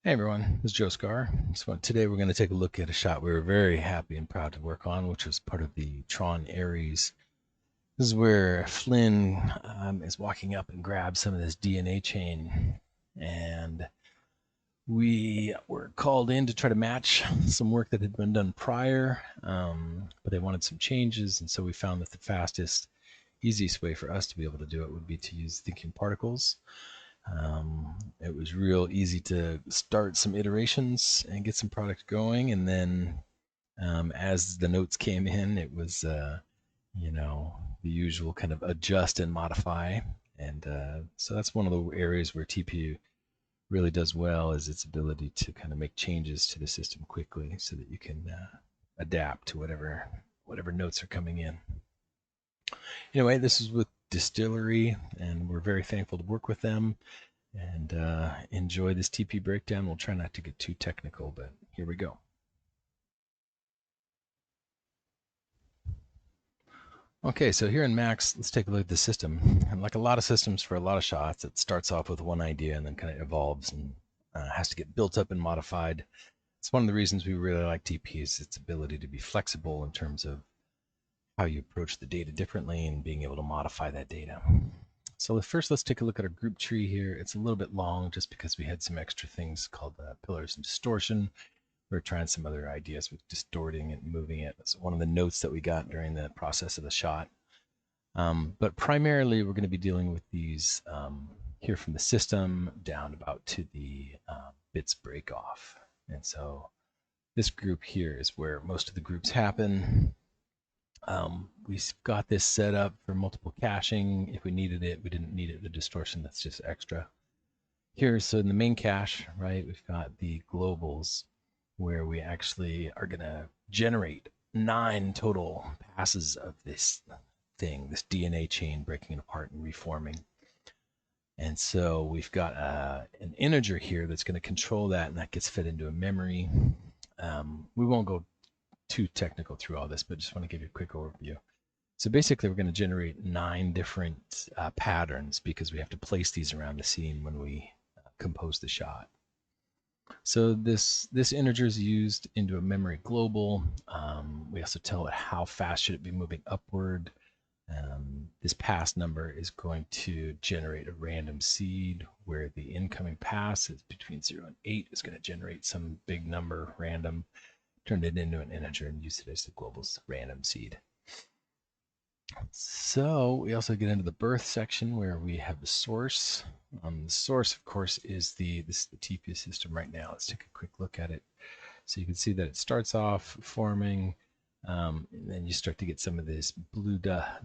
Hey everyone, this is Joe Scar. So today we're going to take a look at a shot we were very happy and proud to work on, which was part of the Tron Ares. This is where Flynn is walking up and grabs some of this DNA chain, and we were called in to try to match some work that had been done prior, but they wanted some changes, and so we found that the fastest, easiest way for us to be able to do it would be to use thinking particles. It was real easy to start some iterations and get some product going, and then as the notes came in, it was you know the usual kind of adjust and modify, and so that's one of the areas where TPU really does well, is its ability to kind of make changes to the system quickly, so that you can adapt to whatever notes are coming in. Anyway, this is with Distillery, and we're very thankful to work with them and enjoy this TP breakdown. We'll try not to get too technical, but here we go. Okay, so here in Max, let's take a look at the system. And like a lot of systems for a lot of shots, it starts off with one idea and then kind of evolves and has to get built up and modified. It's one of the reasons we really like TP, is its ability to be flexible in terms of how you approach the data differently and being able to modify that data. So first, let's take a look at our group tree here. It's a little bit long just because we had some extra things called pillars and distortion. We were trying some other ideas with distorting and moving it. That's one of the notes that we got during the process of the shot. But primarily, we're going to be dealing with these here from the system down about to the bits break off. And so this group here is where most of the groups happen. We've got this set up for multiple caching. If we needed it, we didn't need it, the distortion, that's just extra. Here, so in the main cache, right, we've got the globals, where we actually are going to generate 9 total passes of this thing, this DNA chain breaking apart and reforming. And so we've got an integer here that's going to control that, and that gets fed into a memory. We won't go too technical through all this, but just want to give you a quick overview. So basically, we're going to generate 9 different patterns, because we have to place these around the scene when we compose the shot. So this integer is used into a memory global. We also tell it how fast should it be moving upward. This pass number is going to generate a random seed, where the incoming pass is between 0 and 8 is going to generate some big number random, turn it into an integer, and use it as the global's random seed. So we also get into the birth section, where we have the source. The source, of course, is the TP system right now. Let's take a quick look at it. So you can see that it starts off forming, and then you start to get some of this blue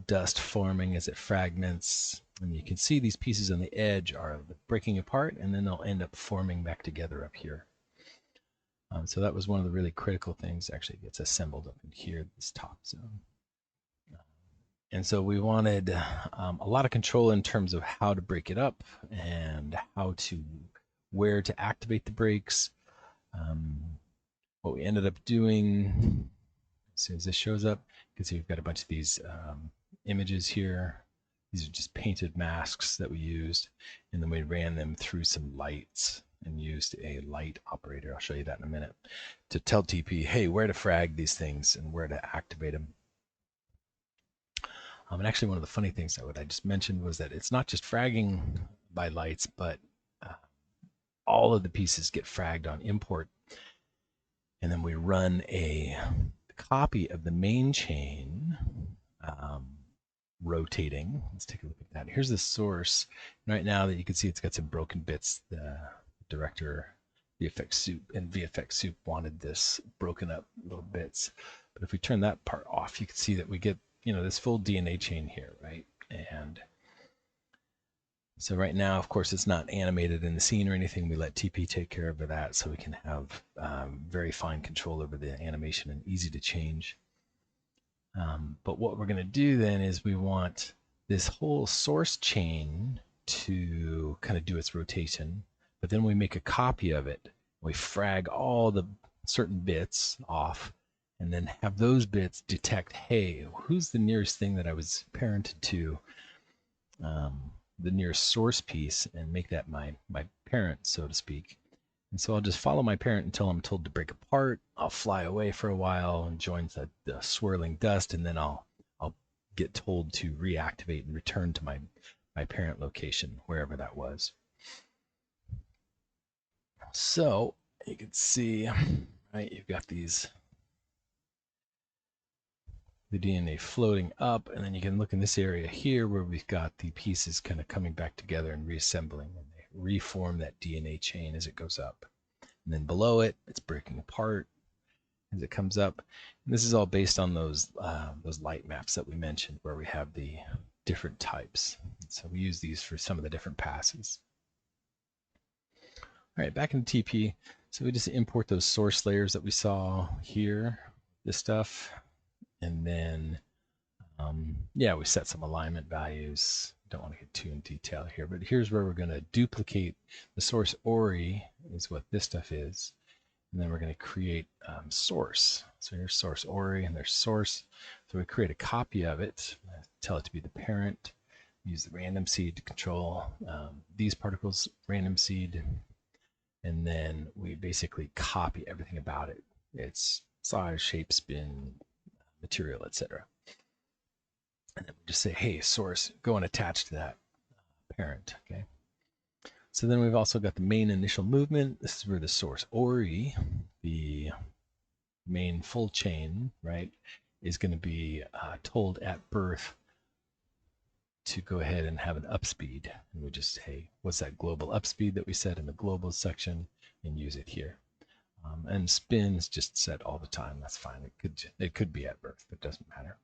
dust forming as it fragments. And you can see these pieces on the edge are breaking apart, and then they'll end up forming back together up here. So that was one of the really critical things. Actually, it gets assembled up in here, this top zone. And so we wanted a lot of control in terms of how to break it up and where to activate the breaks. What we ended up doing, as soon as this shows up, you can see we've got a bunch of these images here. These are just painted masks that we used, and then we ran them through some lights and used a light operator, I'll show you that in a minute, to tell TP, hey, where to frag these things and where to activate them. And actually, one of the funny things that I just mentioned was that it's not just fragging by lights, but all of the pieces get fragged on import. And then we run a copy of the main chain rotating. Let's take a look at that. Here's the source. Right now that you can see, it's got some broken bits. The director, VFX Soup, and VFX Soup wanted this broken up little bits. But if we turn that part off, you can see that we get this full DNA chain here, right? And so right now, of course, it's not animated in the scene or anything. We let TP take care of that, so we can have very fine control over the animation and easy to change. But what we're going to do then is we want this whole source chain to kind of do its rotation, but then we make a copy of it. We frag all the certain bits off, and then have those bits detect, hey, who's the nearest thing that I was parented to, the nearest source piece, and make that my parent, so to speak. And so I'll just follow my parent until I'm told to break apart. I'll fly away for a while and join the swirling dust, and then I'll get told to reactivate and return to my parent location, wherever that was. So you can see, right, you've got the DNA floating up, and then you can look in this area here where we've got the pieces kind of coming back together and reassembling, and they reform that DNA chain as it goes up. And then below it, it's breaking apart as it comes up. And this is all based on those light maps that we mentioned, where we have the different types. So we use these for some of the different passes. All right, back in TP. So we just import those source layers that we saw here, this stuff, and then yeah, we set some alignment values. Don't want to get too in detail here, but here's where we're going to duplicate the source ORI is what this stuff is. And then we're going to create source. So here's source ORI and there's source. So we create a copy of it, tell it to be the parent, use the random seed to control these particles, random seed, and then we basically copy everything about it. Its size, shape, spin, material, etc. And then we just say, hey, source, go and attach to that parent, okay? So then we've also got the main initial movement. This is where the source ORI, the main full chain, right, is going to be told at birth to go ahead and have an upspeed. And we just, hey, what's that global upspeed that we set in the global section, and use it here. And spin is just set all the time. That's fine. It could be at birth, but it doesn't matter.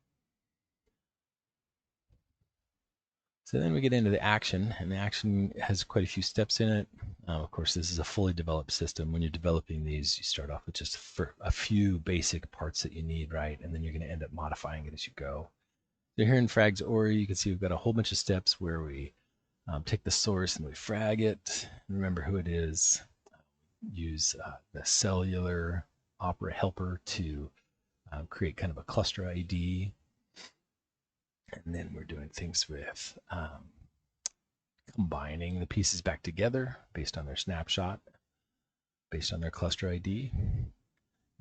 So then we get into the action, and the action has quite a few steps in it. Of course, this is a fully developed system. When you're developing these, you start off with just a few basic parts that you need, right? And then you're going to end up modifying it as you go. So here in Frags ORI, you can see we've got a whole bunch of steps where we take the source and we frag it. Remember who it is. Use the cellular opera helper to create kind of a cluster ID. And then we're doing things with combining the pieces back together based on their snapshot, based on their cluster ID.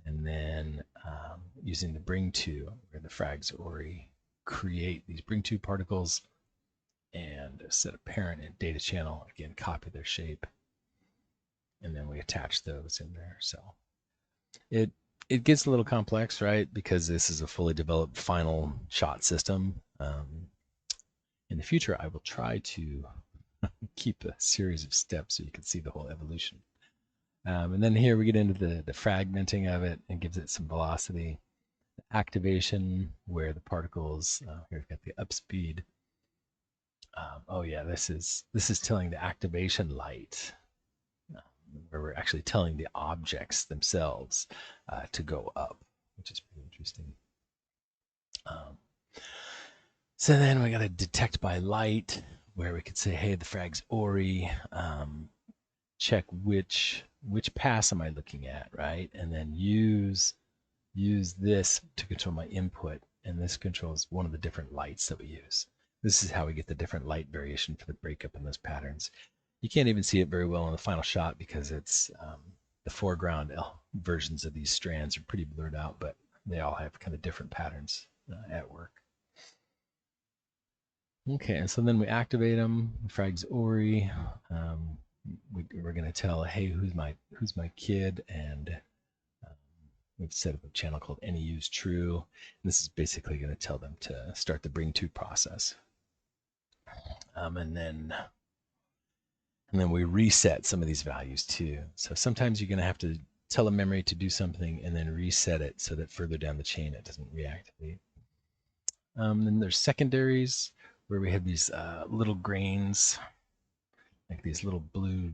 And then using the bring to, where the frags ORI create these bring to particles and set a parent and data channel, again, copy their shape. And then we attach those in there. So it gets a little complex, right? Because this is a fully developed final shot system. In the future, I will try to keep a series of steps so you can see the whole evolution. And then here we get into the fragmenting of it and gives it some velocity. Activation, where the particles, here we've got the upspeed. Oh yeah, this is telling the activation light, where we're actually telling the objects themselves to go up, which is pretty interesting. So then we got to detect by light, where we could say, hey, the frags ORI, check which pass am I looking at, right? And then use this to control my input, and this controls one of the different lights that we use. This is how we get the different light variation for the breakup in those patterns. You can't even see it very well in the final shot because it's the foreground versions of these strands are pretty blurred out, but they all have kind of different patterns at work. Okay, and so then we activate them, frags ORI. We're going to tell, hey, who's my kid, and we've set up a channel called any use true. And this is basically going to tell them to start the bring to process. And then we reset some of these values too. So sometimes you're going to have to tell a memory to do something and then reset it so that further down the chain it doesn't reactivate. Then there's secondaries, where we have these little grains, like these little blue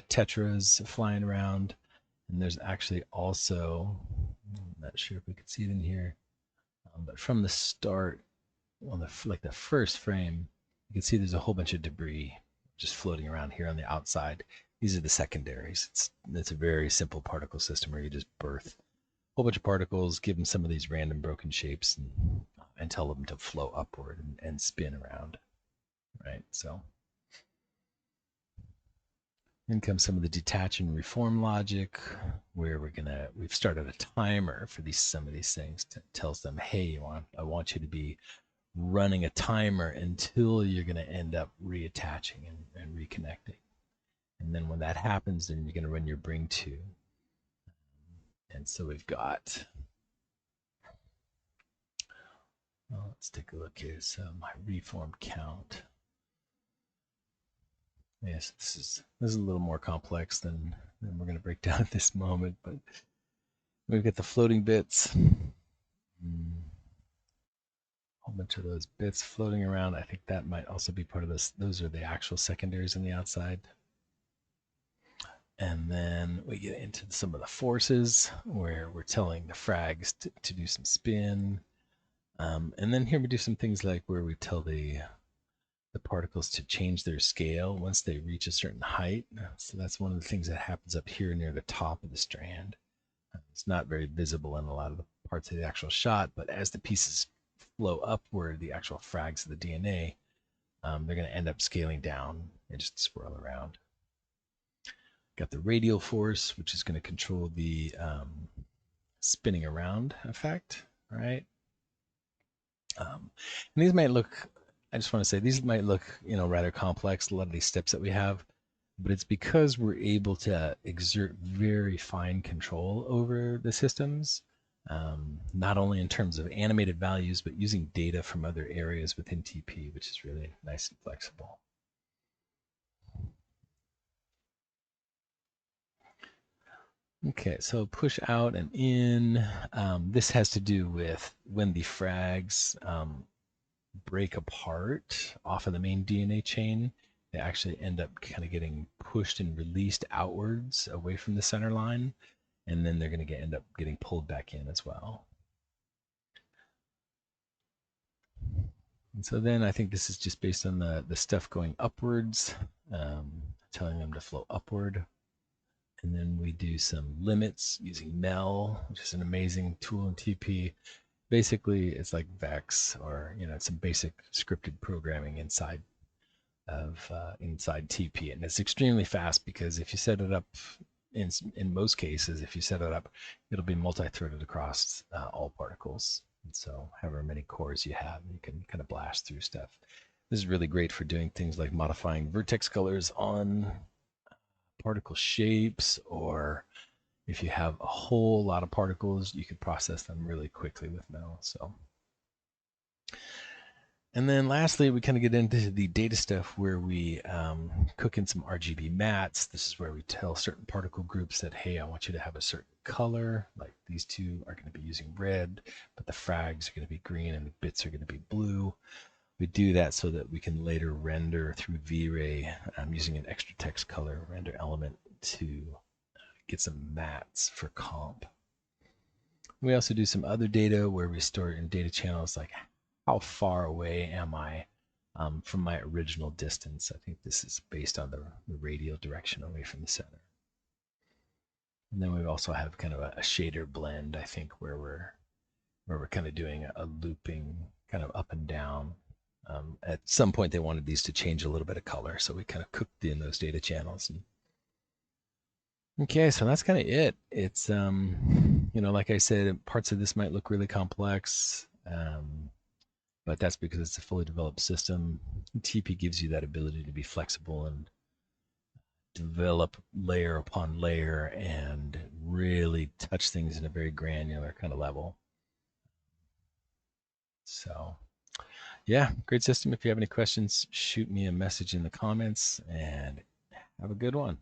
tetras flying around. And there's actually also, I'm not sure if we could see it in here, but from the start, on the first frame, you can see there's a whole bunch of debris just floating around here on the outside. These are the secondaries. It's a very simple particle system where you just birth a whole bunch of particles, give them some of these random broken shapes, and tell them to flow upward and spin around, right? So Then comes some of the detach and reform logic, where we've started a timer for some of these things. Tells them, hey, I want you to be running a timer until you're going to end up reattaching and reconnecting. And then when that happens, then you're going to run your bring to. And so we've got, well, let's take a look here. So my reform count. Yes, this is a little more complex than we're going to break down at this moment, but we've got the floating bits. Whole bunch of those bits floating around. I think that might also be part of this. Those are the actual secondaries on the outside. And then we get into some of the forces where we're telling the frags to do some spin. And then here we do some things like where we tell the particles to change their scale once they reach a certain height. So that's one of the things that happens up here near the top of the strand. It's not very visible in a lot of the parts of the actual shot, but as the pieces flow upward, the actual frags of the DNA, they're going to end up scaling down and just swirl around. Got the radial force, which is going to control the spinning around effect, right? And these might look, I just want to say, these might look, rather complex, a lot of these steps that we have, but it's because we're able to exert very fine control over the systems, not only in terms of animated values, but using data from other areas within TP, which is really nice and flexible. Okay, so push out and in. This has to do with when the frags break apart off of the main DNA chain, they actually end up kind of getting pushed and released outwards away from the center line, and then they're going to end up getting pulled back in as well. And so then I think this is just based on the stuff going upwards, telling them to flow upward. And then we do some limits using MEL, which is an amazing tool in TP. Basically, it's like Vex or some basic scripted programming inside TP, and it's extremely fast because if you set it up, in most cases, if you set it up, it'll be multi-threaded across all particles. And so, however many cores you have, you can kind of blast through stuff. This is really great for doing things like modifying vertex colors on particle shapes, or if you have a whole lot of particles, you can process them really quickly with MEL. So, and then lastly, we kind of get into the data stuff where we cook in some RGB mats. This is where we tell certain particle groups that, hey, I want you to have a certain color. Like these two are going to be using red, but the frags are going to be green and the bits are going to be blue. We do that so that we can later render through V-Ray using an extra text color render element to get some mats for comp. We also do some other data where we store it in data channels like how far away am I from my original distance. I think this is based on the radial direction away from the center. And then we also have kind of a shader blend, I think, where we're kind of doing a looping kind of up and down. At some point, they wanted these to change a little bit of color, so we kind of cooked in those data channels. Okay, so that's kind of it. It's like I said, parts of this might look really complex, but that's because it's a fully developed system. TP gives you that ability to be flexible and develop layer upon layer and really touch things in a very granular kind of level. So yeah, great system. If you have any questions, shoot me a message in the comments and have a good one.